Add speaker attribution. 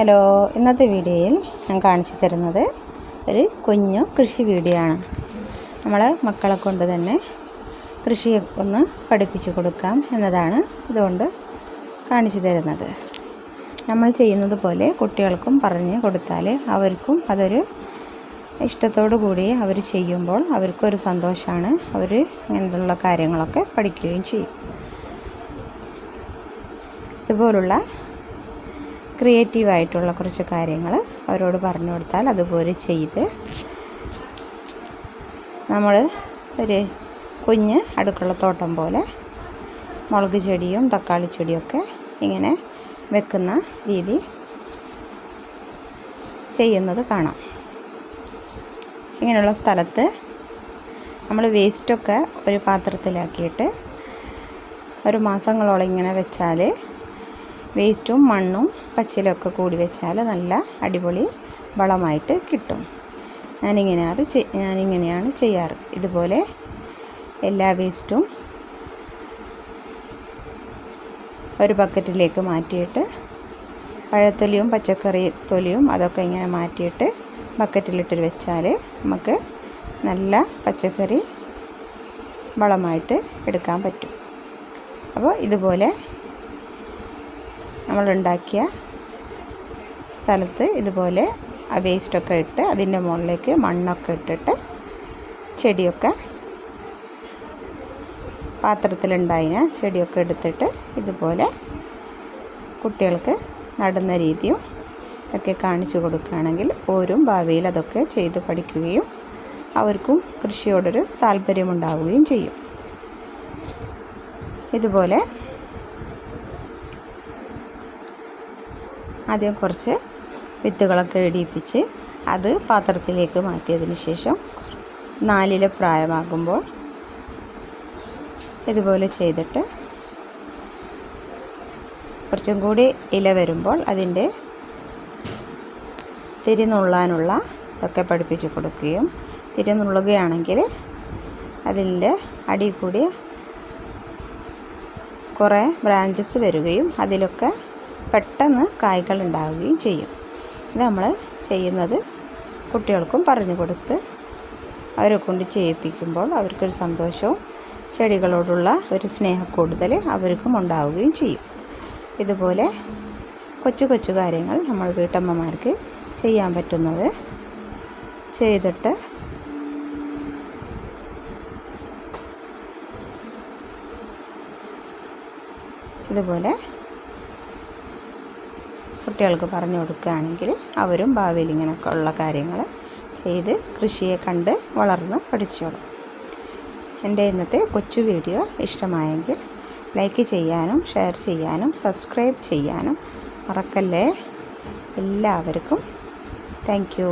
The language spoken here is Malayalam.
Speaker 1: ഹലോ, ഇന്നത്തെ വീഡിയോയിൽ ഞാൻ കാണിച്ചു തരുന്നത് ഒരു കുഞ്ഞു കൃഷി വീഡിയോ ആണ്. നമ്മളെ മക്കളെ കൊണ്ട് തന്നെ കൃഷി ഒന്ന് പഠിപ്പിച്ചു കൊടുക്കാം എന്നതാണ് ഇതുകൊണ്ട് കാണിച്ചു തരുന്നത്. നമ്മൾ ചെയ്യുന്നത് പോലെ കുട്ടികൾക്കും പറഞ്ഞു കൊടുത്താൽ അവർക്കും അതൊരു ഇഷ്ടത്തോടു കൂടി അവർ ചെയ്യുമ്പോൾ അവർക്കൊരു സന്തോഷമാണ്. അവർ ഇങ്ങനെയുള്ള കാര്യങ്ങളൊക്കെ പഠിക്കുകയും ചെയ്യും. ഇതുപോലുള്ള ക്രിയേറ്റീവായിട്ടുള്ള കുറച്ച് കാര്യങ്ങൾ അവരോട് പറഞ്ഞു കൊടുത്താൽ അതുപോലെ ചെയ്ത് നമ്മൾ ഒരു കുഞ്ഞ് അടുക്കളത്തോട്ടം പോലെ മുളക് ചെടിയും തക്കാളി ചെടിയൊക്കെ ഇങ്ങനെ വെക്കുന്ന രീതി ചെയ്യുന്നത് കാണാം. ഇങ്ങനെയുള്ള സ്ഥലത്ത് നമ്മൾ വേസ്റ്റൊക്കെ ഒരു പാത്രത്തിലാക്കിയിട്ട് ഒരു മാസങ്ങളോളം ഇങ്ങനെ വെച്ചാൽ വേസ്റ്റും മണ്ണും പച്ചിലൊക്കെ കൂടി വെച്ചാൽ നല്ല അടിപൊളി വളമായിട്ട് കിട്ടും. ഞാനിങ്ങനെയാണ് ചെയ്യാറ്. ഇതുപോലെ എല്ലാ വേസ്റ്റും ഒരു ബക്കറ്റിലേക്ക് മാറ്റിയിട്ട് പഴത്തൊലിയും പച്ചക്കറി തൊലിയും അതൊക്കെ ഇങ്ങനെ മാറ്റിയിട്ട് ബക്കറ്റിലിട്ട് വെച്ചാൽ നമുക്ക് നല്ല പച്ചക്കറി വളമായിട്ട് എടുക്കാൻ പറ്റും. അപ്പോൾ ഇതുപോലെ നമ്മളുണ്ടാക്കിയ സ്ഥലത്ത് ഇതുപോലെ ആ വേസ്റ്റൊക്കെ ഇട്ട് അതിൻ്റെ മുകളിലേക്ക് മണ്ണൊക്കെ ഇട്ടിട്ട് ചെടിയൊക്കെ പാത്രത്തിലുണ്ടായിന് ചെടിയൊക്കെ എടുത്തിട്ട് ഇതുപോലെ കുട്ടികൾക്ക് നടുന്ന രീതിയും ഒക്കെ കാണിച്ചു കൊടുക്കുകയാണെങ്കിൽ ഓരും ഭാവിയിൽ അതൊക്കെ ചെയ്ത് പഠിക്കുകയും അവർക്കും കൃഷിയോടൊരു താല്പര്യമുണ്ടാവുകയും ചെയ്യും. ഇതുപോലെ ആദ്യം കുറച്ച് വിത്തുകളൊക്കെ ഇടിയിപ്പിച്ച് അത് പാത്രത്തിലേക്ക് മാറ്റിയതിന് ശേഷം 4 പ്രായമാകുമ്പോൾ ഇതുപോലെ ചെയ്തിട്ട് കുറച്ചും കൂടി ഇല വരുമ്പോൾ അതിൻ്റെ തിരിനുള്ളാനുള്ള ഇതൊക്കെ പഠിപ്പിച്ച് കൊടുക്കുകയും തിരിനുള്ളുകയാണെങ്കിൽ അതിൻ്റെ അടിയിൽ കൂടി കുറേ ബ്രാഞ്ചസ് വരികയും അതിലൊക്കെ പെട്ടെന്ന് കായ്കൾ ഉണ്ടാവുകയും ചെയ്യും. ഇത് നമ്മൾ ചെയ്യുന്നത് കുട്ടികൾക്കും പറഞ്ഞു കൊടുത്ത് അവരെ കൊണ്ട് ചെയ്യിപ്പിക്കുമ്പോൾ അവർക്കൊരു സന്തോഷവും ചെടികളോടുള്ള ഒരു സ്നേഹക്കൂടുതൽ അവർക്കും ഉണ്ടാവുകയും ചെയ്യും. ഇതുപോലെ കൊച്ചു കൊച്ചു കാര്യങ്ങൾ നമ്മൾ വീട്ടമ്മമാർക്ക് ചെയ്യാൻ പറ്റുന്നത് ചെയ്തിട്ട് ഇതുപോലെ കുട്ടികൾക്ക് പറഞ്ഞു കൊടുക്കുകയാണെങ്കിൽ അവരും ഭാവിയിൽ ഇങ്ങനെയൊക്കെ ഉള്ള കാര്യങ്ങൾ ചെയ്ത് കൃഷിയെ കണ്ട് വളർന്ന് പഠിച്ചോളും. എൻ്റെ ഇന്നത്തെ കൊച്ചു വീഡിയോ ഇഷ്ടമായെങ്കിൽ ലൈക്ക് ചെയ്യാനും ഷെയർ ചെയ്യാനും സബ്സ്ക്രൈബ് ചെയ്യാനും മറക്കല്ലേ. എല്ലാവർക്കും താങ്ക് യു.